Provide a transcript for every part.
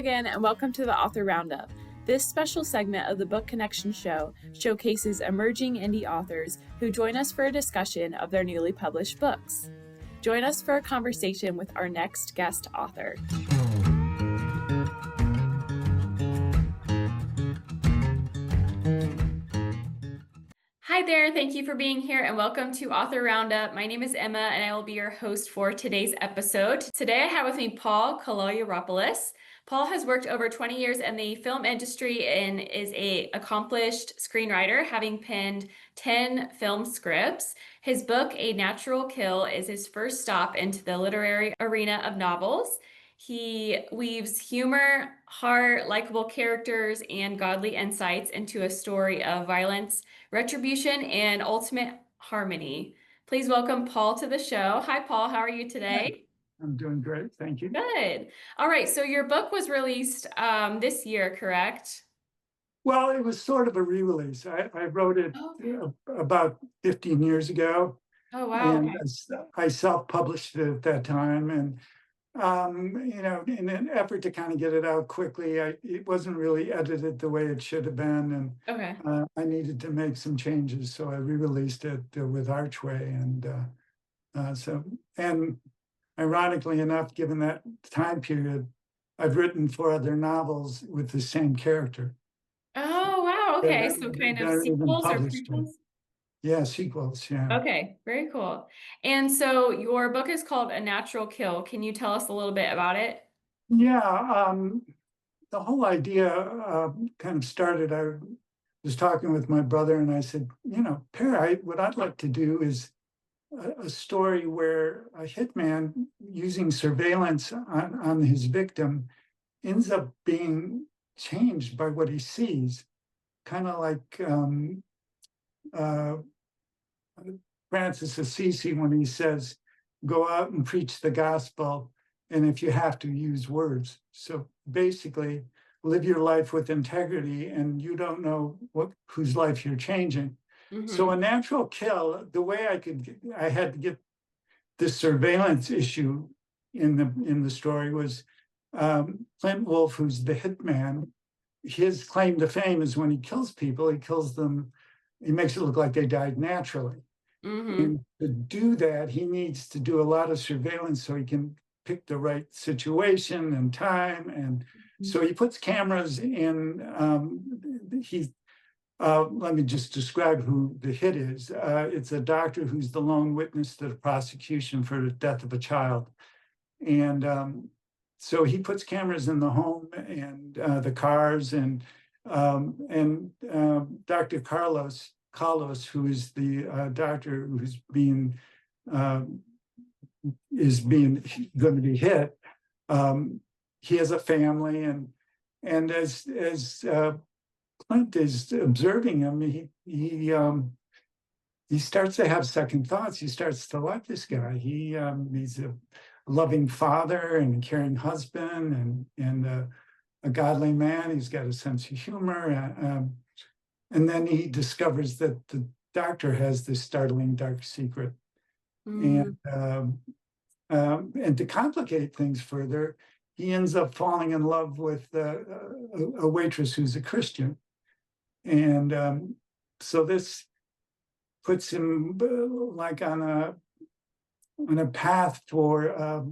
again, and welcome to the Author Roundup. This special segment of the Book Connection Show showcases emerging indie authors who join us for a discussion of their newly published books. Join us for a conversation with our next guest author. Hi there, thank you for being here and welcome to Author Roundup. My name is Emma and I will be your host for today's episode. Today I have with me Paul Kaloyeropoulos. Paul has worked over 20 years in the film industry and is an accomplished screenwriter, having penned 10 film scripts. His book, A Natural Kill, is his first stop into the literary arena of novels. He weaves humor, heart, likable characters, and godly insights into a story of violence, retribution, and ultimate harmony. Please welcome Paul to the show. Hi, Paul. How are you today? I'm doing great. Thank you. Good. All right. So your book was released this year, correct? Well, it was sort of a re-release. I wrote it about 15 years ago. Oh, wow. And I self-published it at that time. And, in an effort to kind of get it out quickly, it wasn't really edited the way it should have been. And I needed to make some changes. So I re-released it with Archway. And ironically enough, given that time period, I've written 4 other novels with the same character. Oh, wow. Okay. So kind of sequels or prequels? Yeah, sequels. Yeah. Okay. Very cool. And so your book is called A Natural Kill. Can you tell us a little bit about it? Yeah. The whole idea kind of started, I was talking with my brother and I said, Per, what I'd like to do is a story where a hitman using surveillance on his victim ends up being changed by what he sees, kind of like Francis Assisi when he says, go out and preach the gospel, and if you have to, use words. So basically, live your life with integrity, and you don't know whose life you're changing. Mm-hmm. So A Natural Kill, the way I had to get this surveillance issue in the story was Clint Wolf, who's the hitman. His claim to fame is when he kills people, he kills them, he makes it look like they died naturally. Mm-hmm. And to do that, he needs to do a lot of surveillance so he can pick the right situation and time. And so he puts cameras in, let me just describe who the hit is. It's a doctor who's the lone witness to the prosecution for the death of a child. And so he puts cameras in the home and the cars, and Dr. Carlos, who is the doctor who's going to be hit. He has a family, and as Clint is observing him, he starts to have second thoughts. He starts to like this guy. He's a loving father and a caring husband and a godly man. He's got a sense of humor. And then he discovers that the doctor has this startling dark secret. Mm. And to complicate things further, he ends up falling in love with a waitress who's a Christian. And so this puts him like on a path for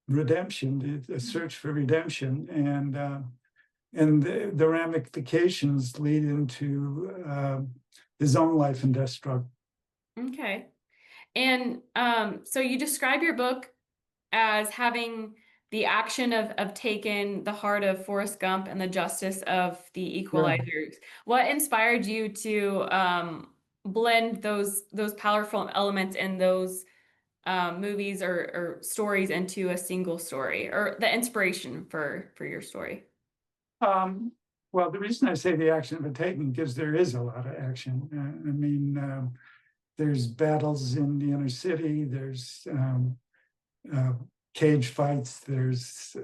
redemption, a search for redemption, and the ramifications lead into his own life and death struggle. Okay, and so you describe your book as having the action of taking the heart of Forrest Gump and the justice of the Equalizers. Yeah. What inspired you to blend those powerful elements in those movies or stories into a single story, or the inspiration for your story? Well, the reason I say the action of a taking, because there is a lot of action. There's battles in the inner city, there's cage fights, there's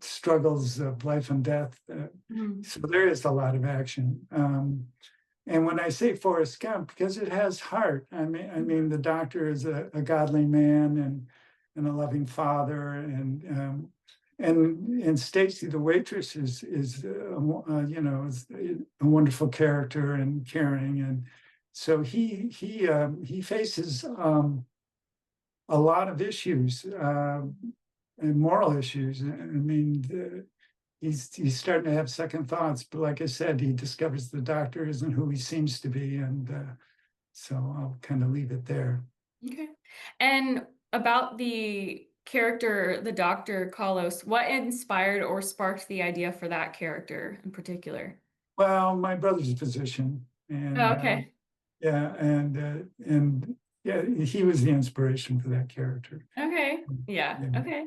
struggles of life and death. So there is a lot of action. And when I say Forrest Gump, because it has heart, I mean the doctor is a godly man, and a loving father, and Stacy, the waitress, is you know, is a wonderful character and caring, and so he faces a lot of issues, and moral issues. I mean, he's starting to have second thoughts, but like I said, he discovers the doctor isn't who he seems to be, and so I'll kind of leave it there. Okay. And about the character, the Dr. Kalos, what inspired or sparked the idea for that character in particular? Well, my brother's a physician, Oh, and okay. yeah, and yeah, he was the inspiration for that character. Okay. Yeah. Yeah. Okay.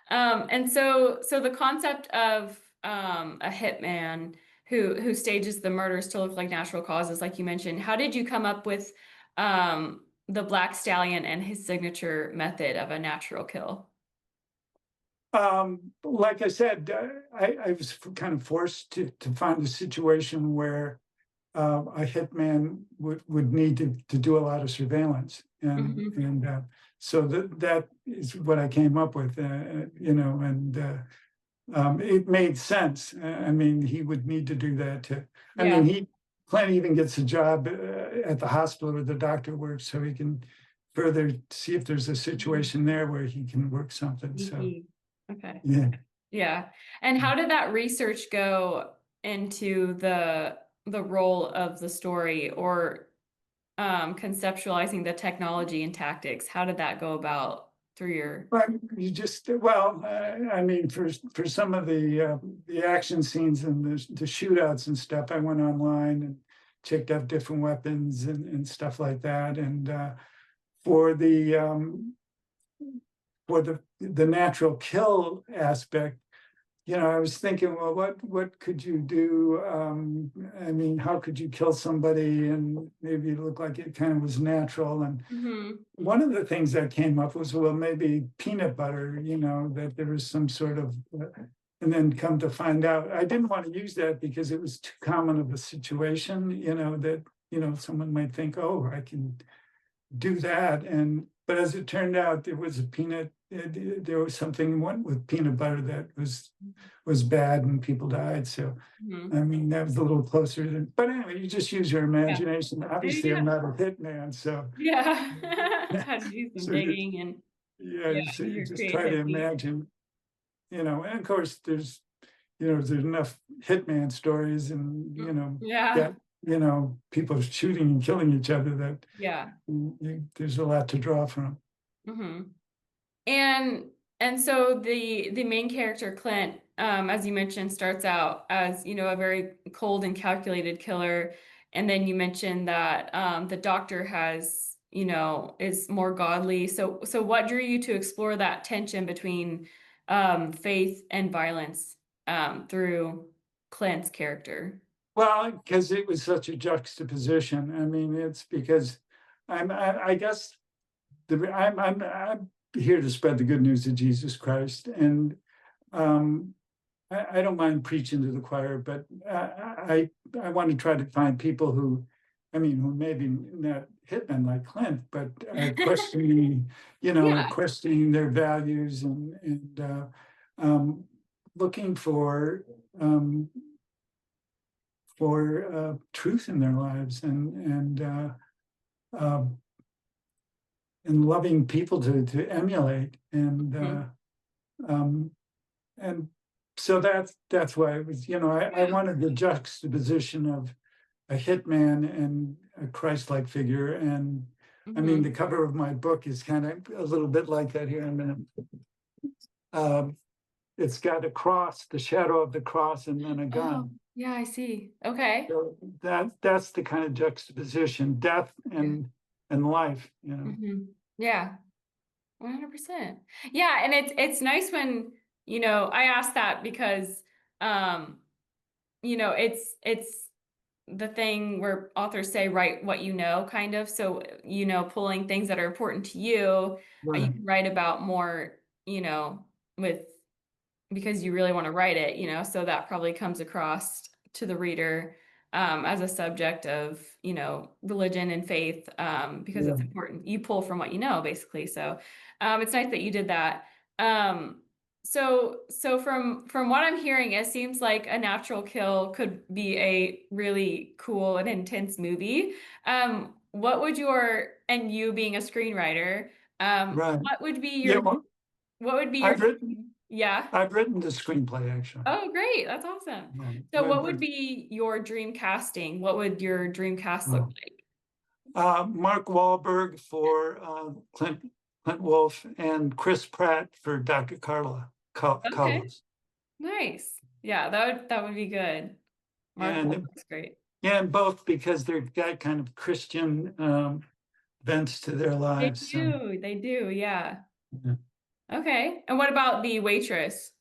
And so the concept of a hitman who stages the murders to look like natural causes, like you mentioned, how did you come up with the Black Stallion and his signature method of a natural kill? Like I said, I was kind of forced to find a situation where a hitman would need to do a lot of surveillance, Hmm. so that is what I came up with, you know, and it made sense. I mean, he would need to do that to. I mean, Yeah. Clint even gets a job at the hospital where the doctor works, so he can further see if there's a Mhm. situation there where he can work something. So Sneaky. Okay. yeah. Yeah. And how did that research go into the role of the story or conceptualizing the technology and tactics? How did that go about through your But you just well, I mean, for some of the action scenes and the shootouts and stuff, I went online and checked out different weapons and stuff like that. And for the for the natural kill aspect, you know, I was thinking, well, what could you do? I mean, how could you kill somebody and maybe it looked like it kind of was natural? And Mhm. one of the things that came up was, well, maybe peanut butter, you know, that there was some sort of, and then come to find out, I didn't want to use that because it was too common of a situation, you know, that, you know, someone might think, oh, I can do that. And, but as it turned out, there was a there was something went with peanut butter that was bad and people died. So, I Mhm. mean, that was a little closer than, but anyway, you just use your Yeah. imagination. Obviously, I'm Yeah. not a hitman, so Yeah. Had to do some so you digging and yeah, yeah, you your just try to creativity. imagine, you know, and of course there's enough hitman stories and, you Mm. know, Yeah. that, you know, people shooting and killing each other that Yeah. there's a lot to draw from. Mhm. And so the main character Clint, as you mentioned, starts out as a very cold and calculated killer, and then you mentioned that the doctor has is more godly. So what drew you to explore that tension between faith and violence through Clint's character? Well, because it was such a juxtaposition. I mean, it's because I guess I'm here to spread the good news of Jesus Christ, and um, I don't mind preaching to the choir, but I want to try to find people who, I mean, who maybe not hitmen like Clint, but are questioning, you know, are Yeah. questioning their values um, looking um, for truth in their lives um, and loving people to emulate Mhm. um, and so that's why it was, you know, I Yeah. wanted the juxtaposition of a hitman and a Christ-like figure. And I mean, the Mhm. cover of my book is kind of a little bit like that here in a minute. Um, it's got a cross, the shadow of the cross, and then a Oh, gun. yeah, I see. Okay. So that's the kind of juxtaposition, death Yeah. and life, you know. Yeah. 100%. Yeah, and it's nice when, I ask that because um, it's the thing where authors say write what you know kind of. So, pulling things that are important to you, you Right. can write about more, with because you really want to write it, so that probably comes across to the reader as a subject of, religion and faith, because Yeah, it's important. You pull from what you know, basically. So, it's nice that you did that. Um, so from what I'm hearing, it seems like A Natural Kill could be a really cool and intense movie. And you being a screenwriter, right. what would be Yeah, your well, what would be your I've written yeah? I've written the screenplay actually. Oh, great. That's awesome. Yeah, So what would be your dream casting? What would your dream cast look uh, like? Mark Wahlberg for Clint Wolf and Chris Pratt for Dr. Okay, Carlos. nice. Yeah, that would be good. Mark And Wahlberg's great. yeah, and both because they've got kind of Christian bents to their They lives. So do. They do. Yeah. yeah. Okay. And what about the waitress?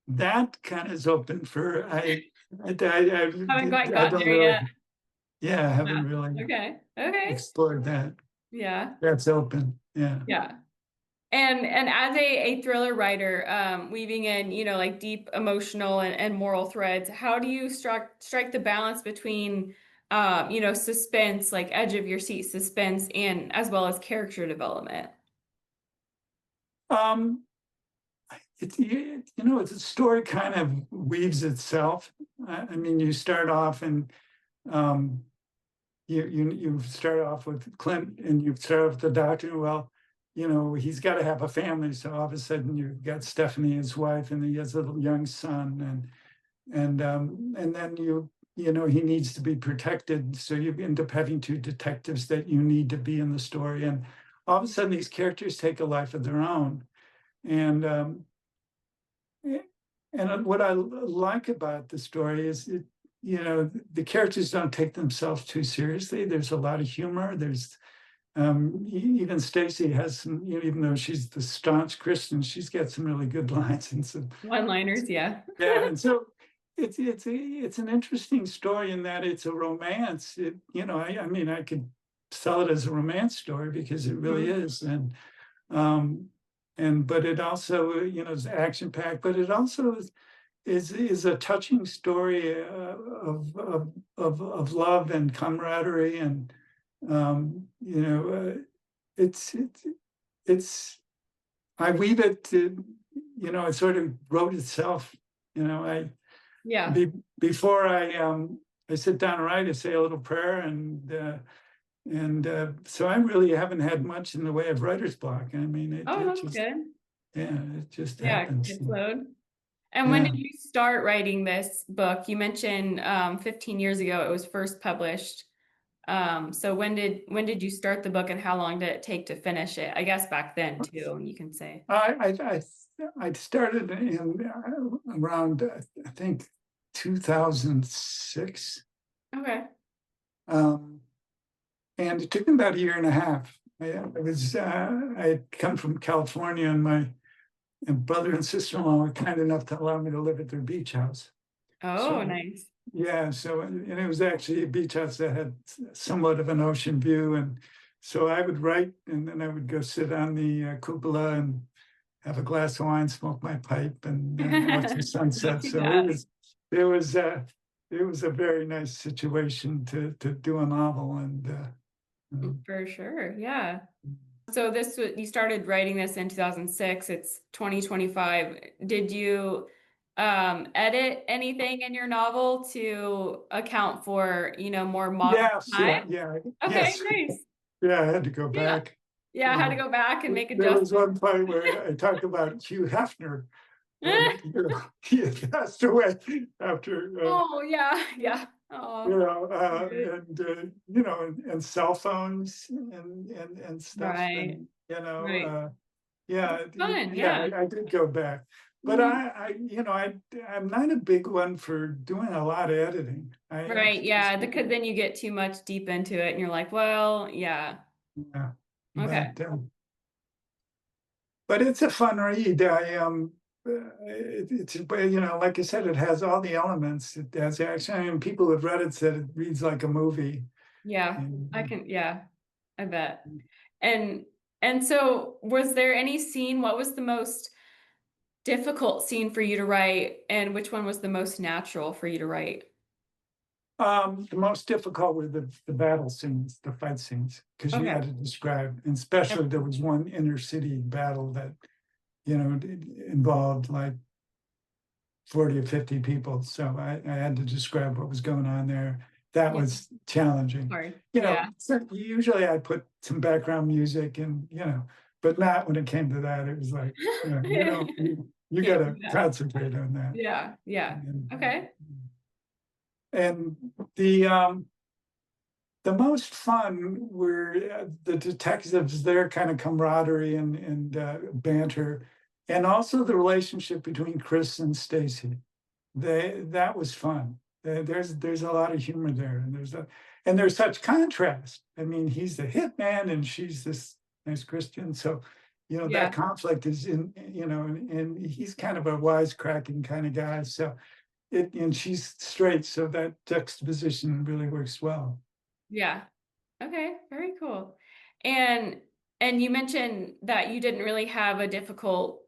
That kind of is open for Haven't quite I gotten don't there yet. really, yeah, I Yeah. haven't really Okay. Okay. explored that. Yeah. That's open. Yeah. Yeah. And as a thriller writer, weaving in, like deep emotional and moral threads, how do you strike the balance between suspense, like edge of your seat suspense, and as well as character development? Um, it's a story kind of weaves itself. I mean, you start off and um, you start off with Clint and you start off with the doctor. Well, he's got to have a family. So all of a sudden you've got Stephanie, his wife, and he has a little young son, and then he needs to be protected. So you end up having two detectives that you need to be in the story, and all of a sudden these characters take a life of their own. And what I like about the story is the characters don't take themselves too seriously. There's a lot of humor. There's even Stacy has some, even though she's the staunch Christian, she's got some really good lines and some, One-liners, yeah. yeah. And so it's an interesting story in that it's a romance. I mean, I could sell it as a romance story because it really Mhm. is. Um, but it also, is action packed, but it also is a touching story of love and camaraderie, and it's it's I weave it to, it sort of wrote itself. I Yeah. be, before I sit down and write, I say a little prayer, and so I really haven't had much in the way of writer's block. I mean, Oh, it that's just, good. yeah, it just Yeah, happens. it flowed. And when Yeah. did you start writing this book? You mentioned 15 years ago it was first published. So when did you start the book and how long did it take to finish it? I guess back then too, you can say. I started in around I think 2006, Okay. um, and it took me about a year and a half. I had come from California, and my brother and sister-in-law were kind enough to allow me to live at their beach house. Oh, So nice. yeah, so and it was actually a beach house that had somewhat of an ocean view, and so I would write, and then I would go sit on the cupola and have a glass of wine, smoke my pipe, and watch the Not sunset. too So bad. it was it was a very nice situation to do a novel, and For sure. Yeah. So you started writing this in 2006. It's 2025. Did you edit anything in your novel to account for, more modern yes, time? Okay, yes, nice. yeah. I had to go Yeah. back. Yeah, I had to Uh, go back and make there was adjustments. one part where I talked about Hugh Hefner when he had passed away after Oh, yeah. Yeah. Oh, good. and cell phones and stuff, Right. and Right. yeah, Fun. yeah, Yeah. I did go back, but Mhm. I'm not a big one for doing a lot of editing. Right. Yeah. Because then you get too much deep into it and you're like, well, yeah. Yeah, Okay. but it's a fun read. It's like I said, it has all the elements. It has action. I mean, people who've read it said it reads like a movie. Yeah. I And, can, yeah, I bet. And and so was there any scene, what was the most difficult scene for you to write and which one was the most natural for you to write? The most difficult were the battle scenes, the fight scenes, because you Okay. had to describe, and especially there was one inner city battle that, involved like 40 or 50 people. So I had to describe what was going on there. That Yeah. was challenging. Sorry. Yeah. So usually I put some background music and, but not when it came to that. It was like, you Can't gotta do that. concentrate on that. Yeah. Yeah. And, Okay. and the most fun were the detectives, their kind of camaraderie and banter, and also the relationship between Chris and Stacy. That was fun. There's a lot of humor there, and there's such contrast. I mean, he's the hitman, and she's this nice Christian. So, that Yeah. conflict is and he's kind of a wisecracking kind of guy. So and she's straight, so that juxtaposition really works well. Yeah. Okay. Very cool. And and you mentioned that you didn't really have a difficult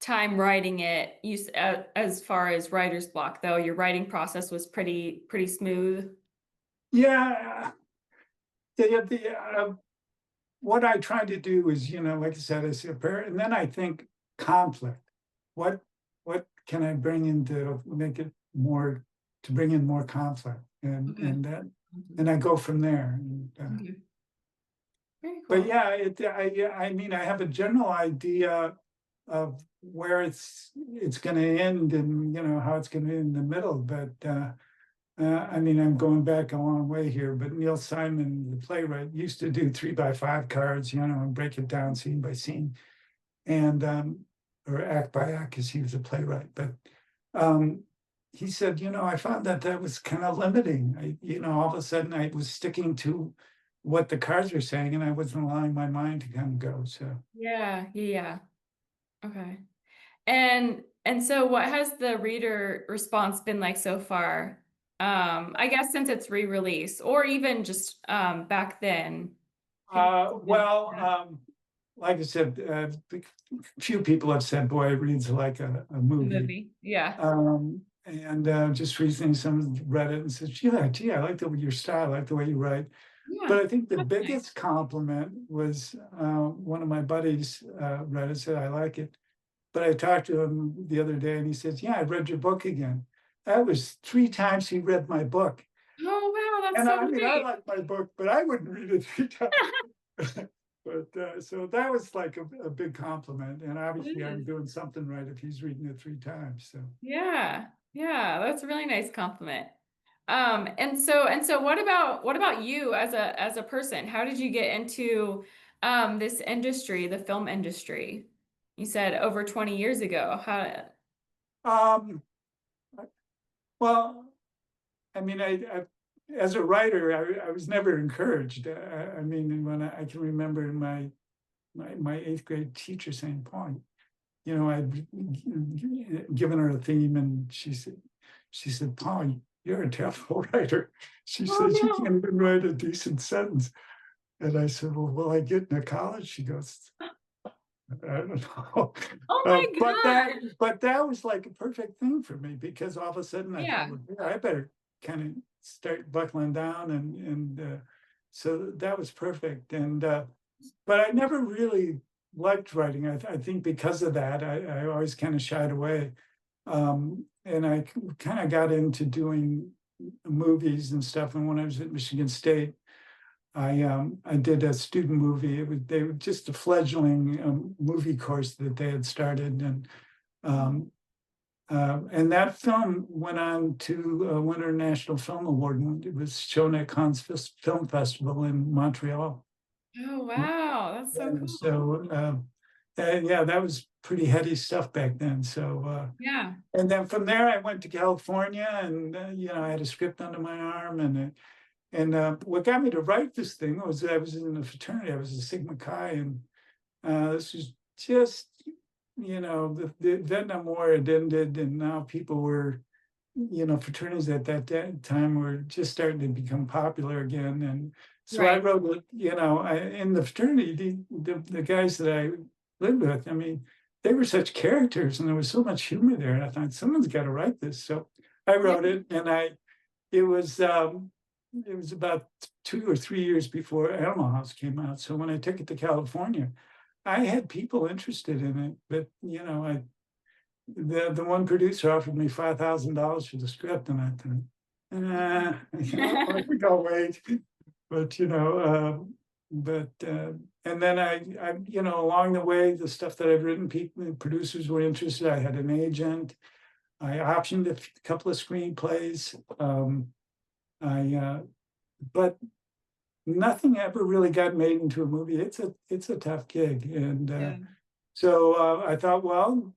time writing it. As far as writer's block, though, your writing process was pretty smooth. Yeah, what I try to do is, like I said, is and then I think conflict. What what can I bring in to make it more to bring in more conflict, Okay. and I go from there. Okay. Very But cool. yeah, I mean, I have a general idea of where it's going to end, and how it's going to end in the middle. But I mean, I'm going back a long way here, but Neil Simon, the playwright, used to do 3 by 5 cards, and break it down scene by scene, and or act by act, because he was a playwright. But um, he said, I found that was kind of limiting. All of a sudden I was sticking to what the cards were saying, and I wasn't allowing my mind to kind of go. So Yeah. Yeah. Okay. And so what has the reader response been like so far? I guess since it's re-release or even just back then. Have you well, yeah, like I said, few people have said, "Boy, it reads like a the movie." movie? Yeah. And just recently, someone read it and said, "Gee, I like your style, I like the way you write." Yeah. But I think the That's nice. biggest compliment was one of my buddies read it, said, "I like it." But I talked to him the other day, and he says, "Yeah, I read your book again." That was 3 times he read my book. Oh wow, that's And so I mean, I great. like my book, but I wouldn't read it 3 times. But so that was like a big compliment. And It obviously, I'm is. doing something right if he's reading it 3 times. So, Yeah. Yeah, that's a really nice compliment. And so what about you as a person? How did you get into this industry, the film industry? You said over 20 years ago. How um, well, I mean, as a writer, I was never encouraged. I mean, when I can remember my 8th grade teacher saying, "Paul, I'd given her a theme, and she said, Paul, you're a terrible writer." She Oh says, "You no. can't even write a decent sentence." And I said, "Well, will I get into college?" She goes, "I don't know." Oh my gosh. But that was like a perfect thing for me, because all of a sudden I thought, Yeah. well, yeah, I better kind of start buckling down, and so that was perfect. And but I never really liked writing. I think because of that, I always kind of shied away. And I kind of got into doing movies and stuff. And when I was at Michigan State, I did a student movie. They were just a fledgling movie course that they had started, and that film went on to win a National Film Award, and it was shown at Cannes Film Festival in Montreal. Oh wow, that's so And cool. so, yeah, that was pretty heady stuff back then. So, Yeah. and then from there, I went to California, and I had a script under my arm, and what got me to write this thing was that I was in a fraternity. I was a Sigma Chi, and this was just, the Vietnam War had ended, and now people were, fraternities at that time were just starting to become popular again. And so I Right. wrote, in the fraternity, the guys that I lived with, I mean, they were such characters, and there was so much humor there. And I thought, someone's got to write this. So I Yeah. wrote it, and it was about 2 or 3 years before Animal House came out. So when I took it to California, I had people interested in it, but the one producer offered me $5,000 for the script, and I thought, I think I'll wait. But and then along the way, the stuff that I've written, people, producers were interested. I had an agent. I optioned a couple of screenplays. But nothing ever really got made into a movie. It's a tough gig, and Yeah. so I thought, well,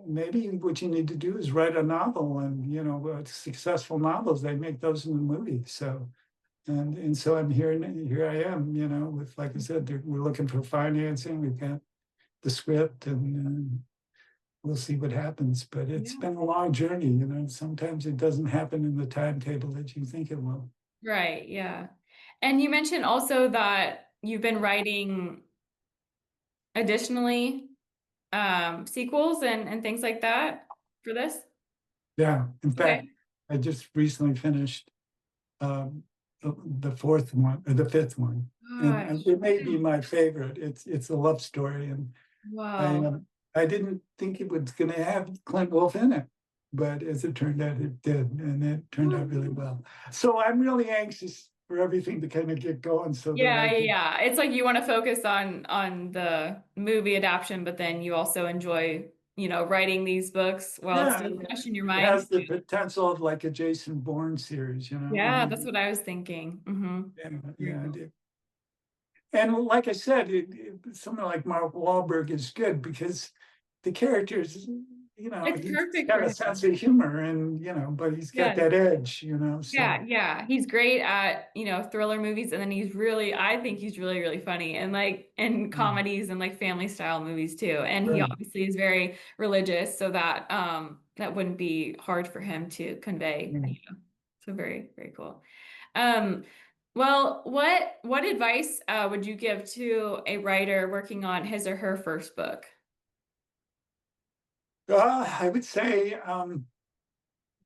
maybe what you need to do is write a novel, and successful novels, they make those in the movie. So and so I'm here, and here I am, with, like I said, we're looking for financing. We've got the script, and we'll see what happens. But it's Yeah. been a long journey. Sometimes it doesn't happen in the timetable that you think it will. Right, yeah. And you mentioned also that you've been writing additionally sequels and things like that for this? Yeah, in fact, Okay. I just recently finished um, the fourth one, or the fifth one, and Gosh. it may be my favorite. It's a love story, and I Wow. I didn't think it was going to have Clint Wolf in it, but as it turned out, it did, and it turned out really well. So I'm really anxious for everything to kind of get going, so that Yeah, I yeah, can. yeah. It's like you want to focus on the movie adaptation, but then you also enjoy, writing these books while it's Yeah, still fresh in your it mind. has the potential of like a Jason Bourne series, I Yeah, that's mean, what I was thinking. yeah, Very yeah, cool. and like I said, someone like Mark Wahlberg is good because the characters, It's he's perfect for got a him. sense of humor, and but he's got Yeah. that edge, so. Yeah. He's great at, thriller movies, and then I think he's really, really funny and like in Mm, comedies and like family style movies too. And he right, obviously is very religious, so that that wouldn't be hard for him to convey. yeah. So very, very cool. Um, well, what advice would you give to a writer working on his or her first book? I would say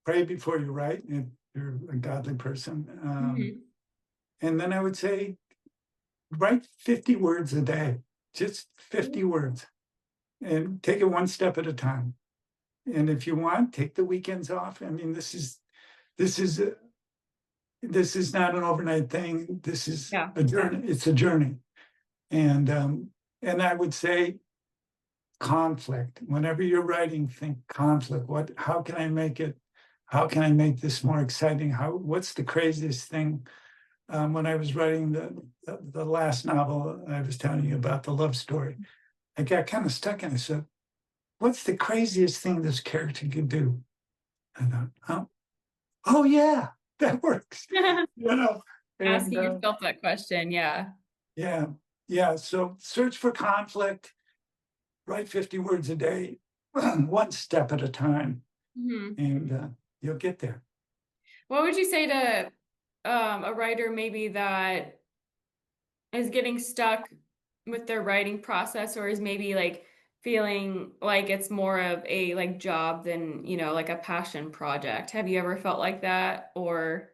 pray before you write if you're a godly person. Mhm. And then I would say write 50 words a day, just 50 words, and take it one step at a time. And if you want, take the weekends off. I mean, this is this is not an overnight thing. This is Yeah. a journey. It's a journey. And I would say conflict. Whenever you're writing, think conflict. How can I make it? How can I make this more exciting? What's the craziest thing? When I was writing the last novel I was telling you about, the love story, I got kind of stuck, and I said, what's the craziest thing this character could do? I thought, oh yeah, that works, you know. And Asking yourself that question. Yeah. yeah, yeah. So search for conflict, write 50 words a day, one step at a time, Mhm. and you'll get there. What would you say to a writer maybe that is getting stuck with their writing process, or is maybe like feeling like it's more of a like job than, like a passion project? Have you ever felt like that? Or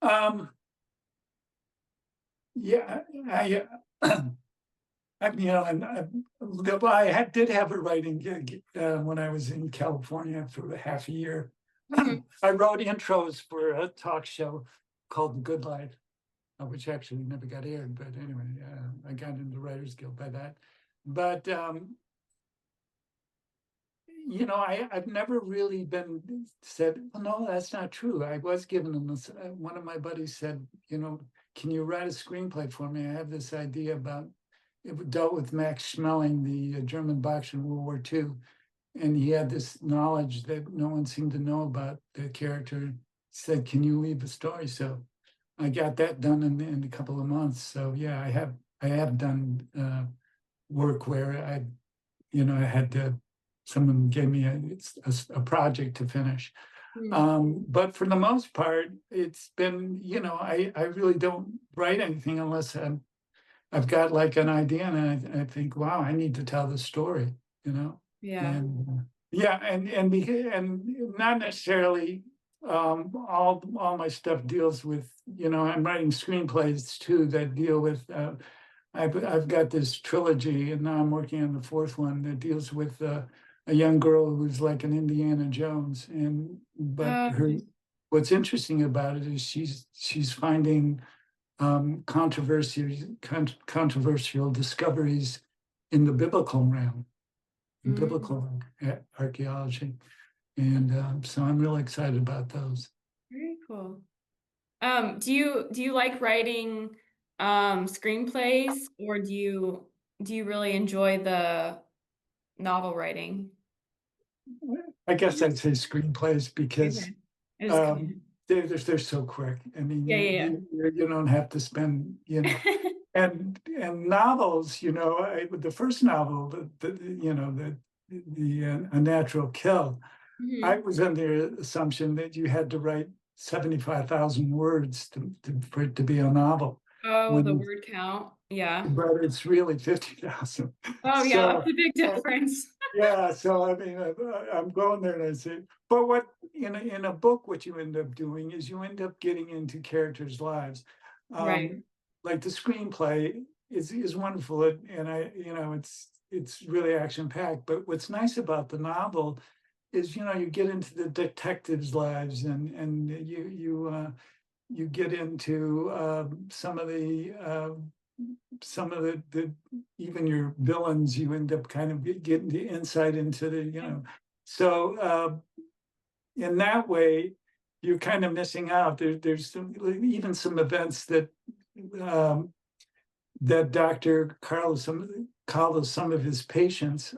Um, yeah, did have a writing gig when I was in California for half a year. Mhm. I wrote intros for a talk show called The Good Life, which actually never got aired. But anyway, I got into the Writers Guild by that. But I've never really been said, well, no, that's not true. I was given them this. One of my buddies said, can you write a screenplay for me? I have this idea about it dealt with Max Schmeling, the German boxer in World War II. And he had this knowledge that no one seemed to know about the character. He said, can you weave a story? So I got that done in a couple of months. So yeah, I have done work where I had to, someone gave me a project to finish. Mhm. But for the most part, it's been, I really don't write anything unless I've got like an idea, and I think, wow, I need to tell this story, you know? Yeah. And yeah, and not necessarily. All my stuff deals with, I'm writing screenplays too that deal with, I've got this trilogy and now I'm working on the fourth one that deals with a young girl who's like an Indiana Jones. But Okay. what's interesting about it is she's finding controversial discoveries in the biblical realm, in Mm, biblical archaeology. And so I'm really excited about those. very cool. Do you like writing screenplays, or do you really enjoy the novel writing? I guess I'd say screenplays because Okay. I just um, couldn't. they're so quick. I mean, Yeah, yeah, you don't have to spend, yeah. and novels, the first novel, A Natural Kill, I Mhm. was under the assumption that you had to write 75,000 words for it to be a novel. Oh, the When, word count. Yeah. but it's really 50,000. Oh, yeah, that's So, a big uh, difference. yeah, so I mean, I'm going there and I say, but what in a book, what you end up doing is you end up getting into characters' lives. Right. Um, like the screenplay is wonderful, and it's really action packed. But what's nice about the novel is you get into the detectives' lives, and you get into some of the even your villains, you end up kind of getting the insight into so in that way you're kind of missing out. There's even some events um, that Dr. Carlos, some of his patients.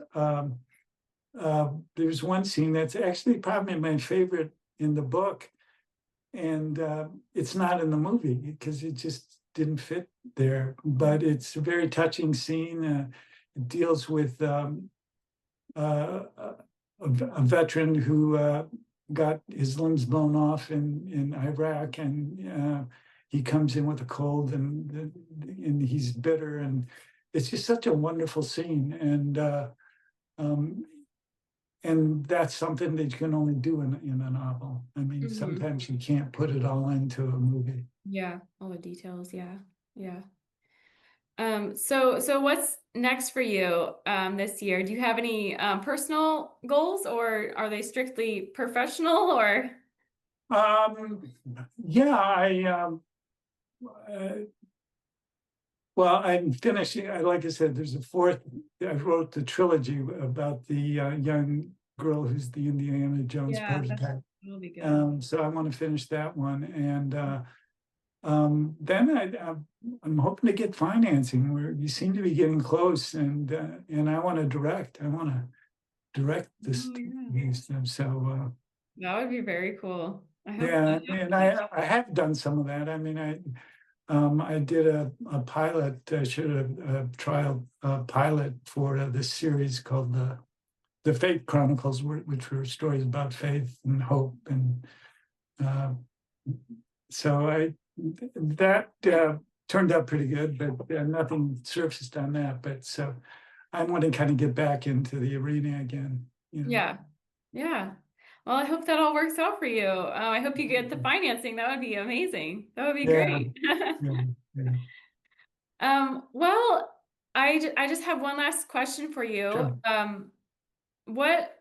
There's one scene that's actually probably my favorite in the book, and it's not in the movie because it just didn't fit there. But it's a very touching scene. It deals with a veteran who got his limbs blown off in Iraq, and he comes in with a cold, and he's bitter, and it's just such a wonderful scene, um, and that's something that you can only do in a novel. I mean, Hmm. sometimes you can't put it all into a movie. Yeah, all the details. Yeah. Yeah. So what's next for you this year? Do you have any personal goals, or are they strictly professional, or? Um, yeah, uh, well, I'm finishing, like I said, there's a fourth, I wrote the trilogy about the young girl who's the Indiana Jones Yeah, prototype. that'll be good. So I want to finish that one. And then I'm hoping to get financing where you seem to be getting close, and I want to direct. I want to direct Oh, yeah. these things. So That would be very cool. I hope that yeah, and happens. I have done some of that. I mean, I did a pilot, should have a trial pilot for this series called the Faith Chronicles, which were stories about faith and hope, and uh, so that turned out pretty good, but nothing surfaced on that. But so I want to kind of get back into the arena again. Yeah. Yeah. Well, I hope that all works out for you. I hope you get the financing. That would be amazing. That would be Yeah, great. yeah, yeah. Well, I just have one last question for you. Sure.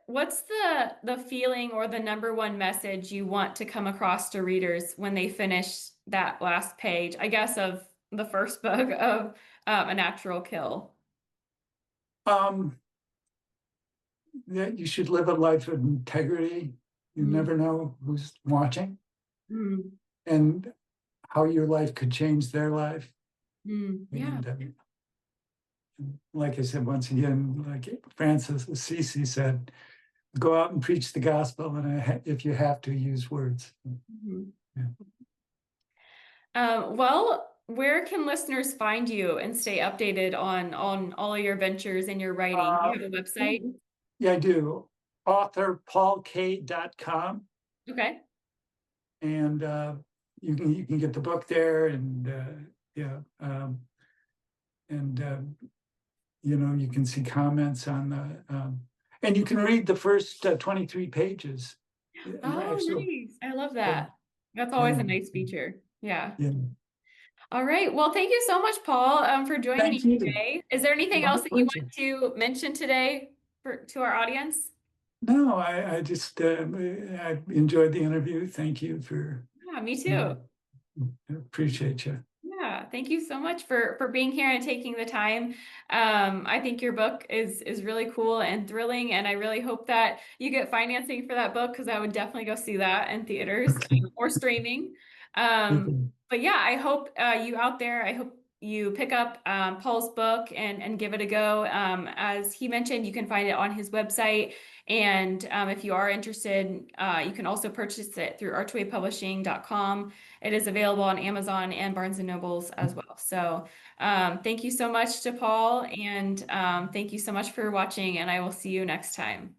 What's the feeling or the number one message you want to come across to readers when they finish that last page, I guess, of the first book of A Natural Kill? Um, that you should live a life of integrity. You Mm, never know who's watching mm, and how your life could change their life. yeah. And like I said, once again, like Francis Assisi said, go out and preach the gospel, and if you have to, use words. Mhm. Yeah. Well, where can listeners find you and stay updated on all of your ventures and your writing? Do Uh, you have a website? yeah, I do. Authorpaulk.com, Okay. and you can get the book there, and yeah, and you can see comments on and you can read the first 23 pages. Oh, Actually, nice. I love So, that. That's always a yeah, nice feature. Yeah. yeah. All right. Well, thank you so much, Paul, for joining me Thank you. today. Is there anything My else that you pleasure. want to mention today to our audience? No, I just, I enjoyed the interview. Thank you for, Yeah, me too. uh, appreciate you. Yeah, thank you so much for being here and taking the time. I think your book is really cool and thrilling, and I really hope that you get financing for that book because I would definitely go see that in theaters Okay. or streaming. Okay. But yeah, I hope you out there, I hope you pick up Paul's book and give it a go. As he mentioned, you can find it on his website. And if you are interested, you can also purchase it through archwaypublishing.com. It is available on Amazon and Barnes and Nobles as well. So thank you so much to Paul, and thank you so much for watching, and I will see you next time.